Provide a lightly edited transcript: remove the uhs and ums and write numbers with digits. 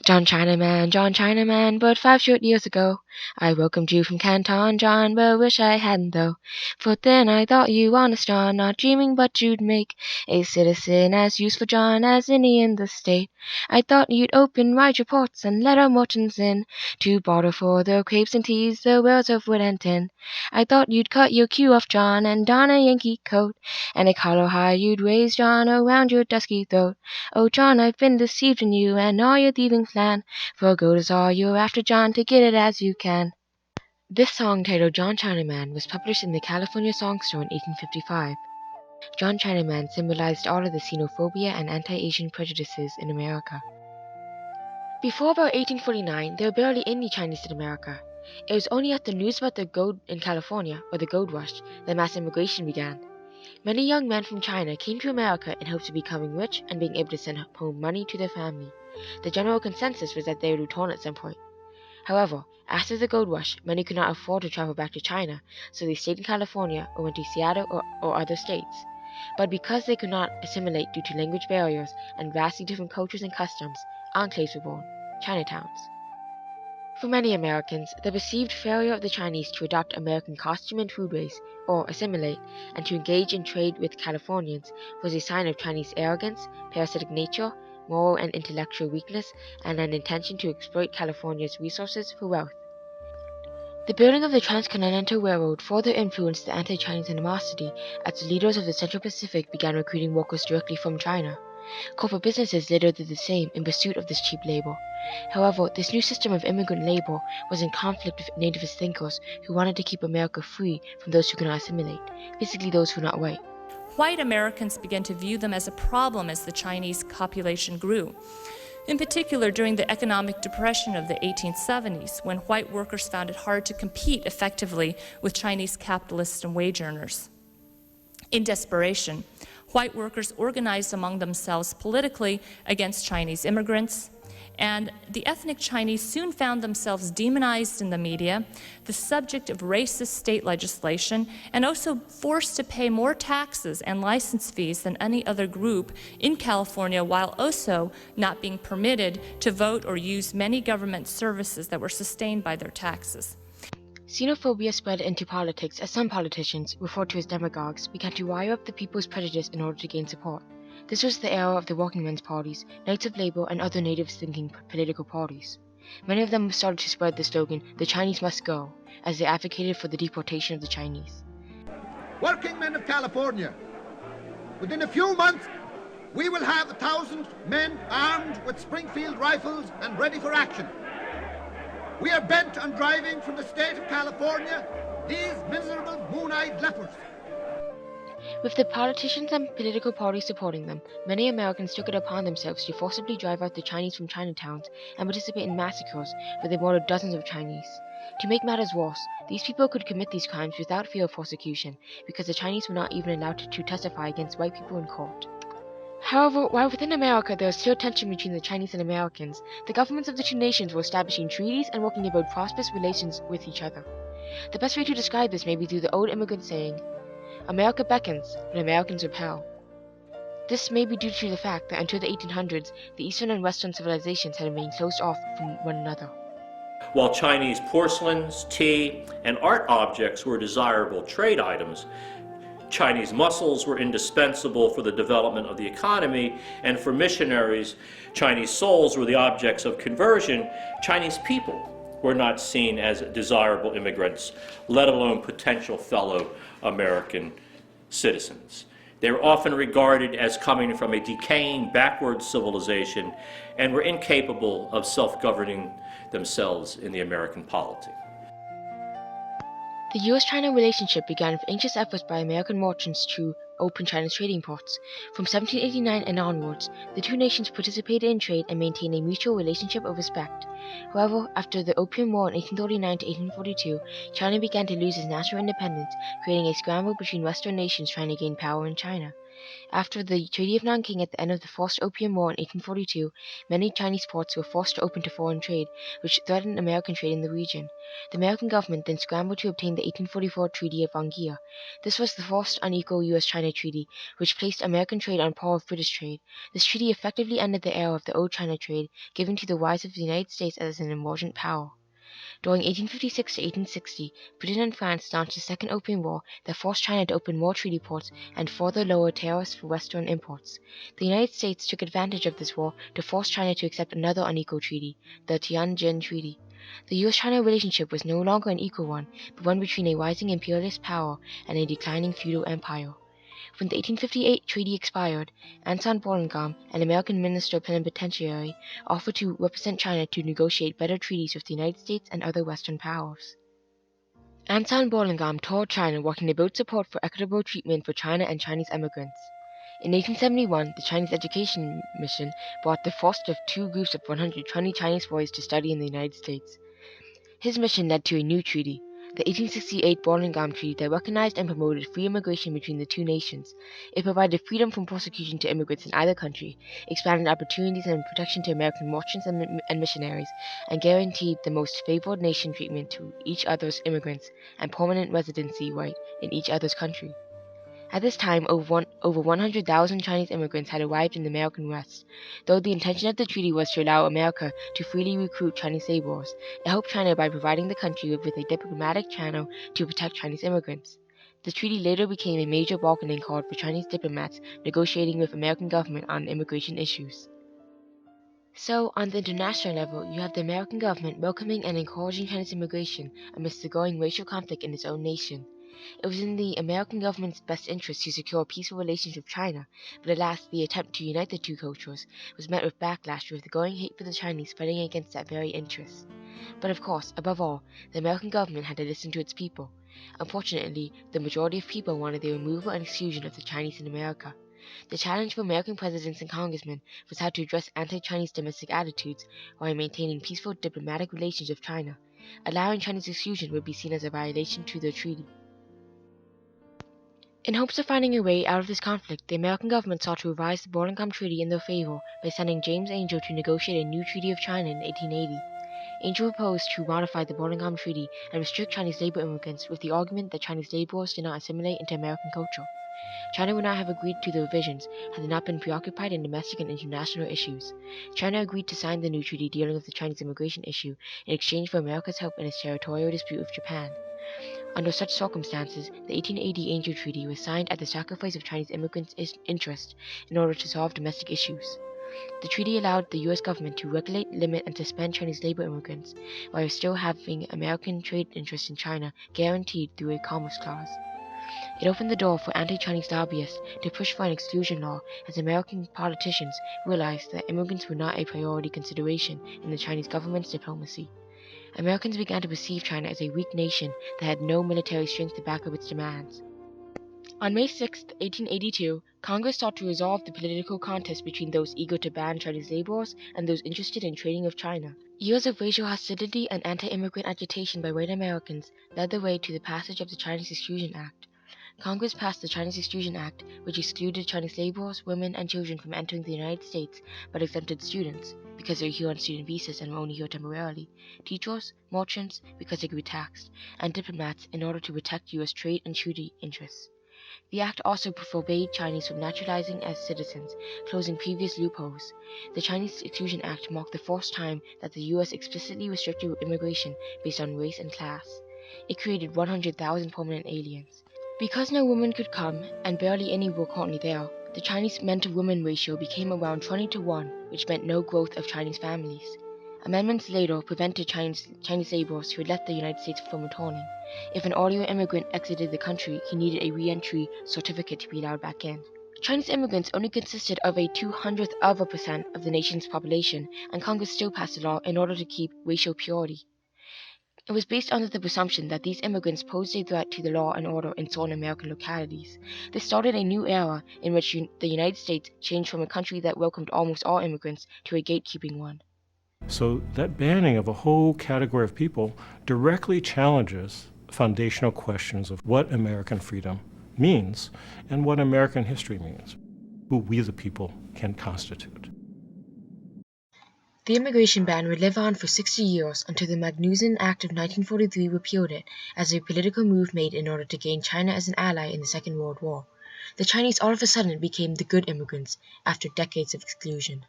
John Chinaman, but 5 short years ago I welcomed you from Canton, John, but wish I hadn't though. For then I thought you honest, John, not dreaming but you'd make a citizen as useful, John, as any in the state. I thought you'd open wide your ports and let our merchants in to barter for the crepes and teas, the wares of wood and tin. I thought you'd cut your queue off, John, and don a Yankee coat, and a collar high you'd raise, John, around your dusky throat. Oh, John, I've been deceived in you and all your thieving plan. For gold is all you're after, John, to get it as you can. This song, titled John Chinaman, was published in the California Song Store in 1855. John Chinaman symbolized all of the xenophobia and anti-Asian prejudices in America. Before about 1849, there were barely any Chinese in America. It was only after news about the gold in California, or the gold rush, that mass immigration began. Many young men from China came to America in hopes of becoming rich and being able to send home money to their family. The general consensus was that they would return at some point. However, after the gold rush, many could not afford to travel back to China, so they stayed in California or went to Seattle or other states. But because they could not assimilate due to language barriers and vastly different cultures and customs, enclaves were born, Chinatowns. For many Americans, the perceived failure of the Chinese to adopt American costume and foodways, or assimilate, and to engage in trade with Californians was a sign of Chinese arrogance, parasitic nature, moral and intellectual weakness, and an intention to exploit California's resources for wealth. The building of the Transcontinental Railroad further influenced the anti-Chinese animosity as the leaders of the Central Pacific began recruiting workers directly from China. Corporate businesses later did the same in pursuit of this cheap labor. However, this new system of immigrant labor was in conflict with nativist thinkers who wanted to keep America free from those who could not assimilate, basically those who were not white. White Americans began to view them as a problem as the Chinese population grew. In particular, during the economic depression of the 1870s, when white workers found it hard to compete effectively with Chinese capitalists and wage earners. In desperation, white workers organized among themselves politically against Chinese immigrants, and the ethnic Chinese soon found themselves demonized in the media, the subject of racist state legislation, and also forced to pay more taxes and license fees than any other group in California, while also not being permitted to vote or use many government services that were sustained by their taxes. Xenophobia spread into politics as some politicians, referred to as demagogues, began to wire up the people's prejudice in order to gain support. This was the era of the working men's parties, Knights of Labor, and other native-thinking political parties. Many of them started to spread the slogan, "The Chinese must go," as they advocated for the deportation of the Chinese. Working men of California, within a few months, we will have 1,000 men armed with Springfield rifles and ready for action. We are bent on driving from the state of California these miserable moon-eyed lepers. With the politicians and political parties supporting them, many Americans took it upon themselves to forcibly drive out the Chinese from Chinatowns and participate in massacres where they murdered dozens of Chinese. To make matters worse, these people could commit these crimes without fear of prosecution because the Chinese were not even allowed to testify against white people in court. However, while within America there was still tension between the Chinese and Americans, the governments of the two nations were establishing treaties and working to build prosperous relations with each other. The best way to describe this may be through the old immigrant saying, "America beckons, but Americans repel." This may be due to the fact that until the 1800s, the Eastern and Western civilizations had remained closed off from one another. While Chinese porcelains, tea, and art objects were desirable trade items, Chinese mussels were indispensable for the development of the economy, and for missionaries, Chinese souls were the objects of conversion. Chinese people were not seen as desirable immigrants, let alone potential fellow American citizens. They were often regarded as coming from a decaying, backward civilization and were incapable of self-governing themselves in the American polity. The US-China relationship began with anxious efforts by American merchants to open China's trading ports. From 1789 and onwards, the two nations participated in trade and maintained a mutual relationship of respect. However, after the Opium War in 1839 to 1842, China began to lose its national independence, creating a scramble between Western nations trying to gain power in China. After the Treaty of Nanking at the end of the First Opium War in 1842, many Chinese ports were forced to open to foreign trade, which threatened American trade in the region. The American government then scrambled to obtain the 1844 Treaty of Anguilla. This was the first unequal U.S.-China treaty, which placed American trade on par with British trade. This treaty effectively ended the era of the old China trade, giving to the rise of the United States as an emergent power. During 1856 to 1860, Britain and France launched the Second Opium War that forced China to open more treaty ports and further lower tariffs for Western imports. The United States took advantage of this war to force China to accept another unequal treaty, the Tianjin Treaty. The U.S.-China relationship was no longer an equal one, but one between a rising imperialist power and a declining feudal empire. When the 1858 treaty expired, Anton Burlingame, an American minister plenipotentiary, offered to represent China to negotiate better treaties with the United States and other Western powers. Anton Burlingame toured China working to build support for equitable treatment for China and Chinese immigrants. In 1871, the Chinese Education Mission brought the first of two groups of 120 Chinese boys to study in the United States. His mission led to a new treaty, the 1868 Burlingame Treaty, that recognized and promoted free immigration between the two nations. It provided freedom from persecution to immigrants in either country, expanded opportunities and protection to American merchants and missionaries, and guaranteed the most favored nation treatment to each other's immigrants and permanent residency right in each other's country. At this time, over 100,000 Chinese immigrants had arrived in the American West. Though the intention of the treaty was to allow America to freely recruit Chinese laborers, it helped China by providing the country with a diplomatic channel to protect Chinese immigrants. The treaty later became a major bargaining card for Chinese diplomats negotiating with American government on immigration issues. So, on the international level, you have the American government welcoming and encouraging Chinese immigration amidst the growing racial conflict in its own nation. It was in the American government's best interest to secure peaceful relations with China, but alas, the attempt to unite the two cultures was met with backlash, with the growing hate for the Chinese fighting against that very interest. But of course, above all, the American government had to listen to its people. Unfortunately, the majority of people wanted the removal and exclusion of the Chinese in America. The challenge for American presidents and congressmen was how to address anti-Chinese domestic attitudes while maintaining peaceful diplomatic relations with China. Allowing Chinese exclusion would be seen as a violation to the treaty. In hopes of finding a way out of this conflict, the American government sought to revise the Burlingame Treaty in their favor by sending James Angel to negotiate a new Treaty of China in 1880. Angel proposed to modify the Burlingame Treaty and restrict Chinese labor immigrants with the argument that Chinese laborers did not assimilate into American culture. China would not have agreed to the revisions had they not been preoccupied in domestic and international issues. China agreed to sign the new treaty dealing with the Chinese immigration issue in exchange for America's help in its territorial dispute with Japan. Under such circumstances, the 1880 Angel Treaty was signed at the sacrifice of Chinese immigrants' interests in order to solve domestic issues. The treaty allowed the U.S. government to regulate, limit, and suspend Chinese labor immigrants, while still having American trade interests in China guaranteed through a Commerce Clause. It opened the door for anti-Chinese lobbyists to push for an exclusion law, as American politicians realized that immigrants were not a priority consideration in the Chinese government's diplomacy. Americans began to perceive China as a weak nation that had no military strength to back up its demands. On May 6, 1882, Congress sought to resolve the political contest between those eager to ban Chinese laborers and those interested in trading with China. Years of racial hostility and anti-immigrant agitation by white Americans led the way to the passage of the Chinese Exclusion Act. Congress passed the Chinese Exclusion Act, which excluded Chinese laborers, women, and children from entering the United States, but exempted students, because they were here on student visas and were only here temporarily, teachers, merchants, because they could be taxed, and diplomats in order to protect U.S. trade and treaty interests. The act also forbade Chinese from naturalizing as citizens, closing previous loopholes. The Chinese Exclusion Act marked the first time that the U.S. explicitly restricted immigration based on race and class. It created 100,000 permanent aliens. Because no women could come, and barely any were currently there, the Chinese men-to-women ratio became around 20 to 1, which meant no growth of Chinese families. Amendments later prevented Chinese laborers who had left the United States from returning. If an earlier immigrant exited the country, he needed a re-entry certificate to be allowed back in. Chinese immigrants only consisted of a 0.02% of the nation's population, and Congress still passed a law in order to keep racial purity. It was based under the presumption that these immigrants posed a threat to the law and order in certain American localities. This started a new era in which the United States changed from a country that welcomed almost all immigrants to a gatekeeping one. So that banning of a whole category of people directly challenges foundational questions of what American freedom means and what American history means, who we the people can constitute. The immigration ban would live on for 60 years until the Magnuson Act of 1943 repealed it as a political move made in order to gain China as an ally in the Second World War. The Chinese all of a sudden became the good immigrants after decades of exclusion.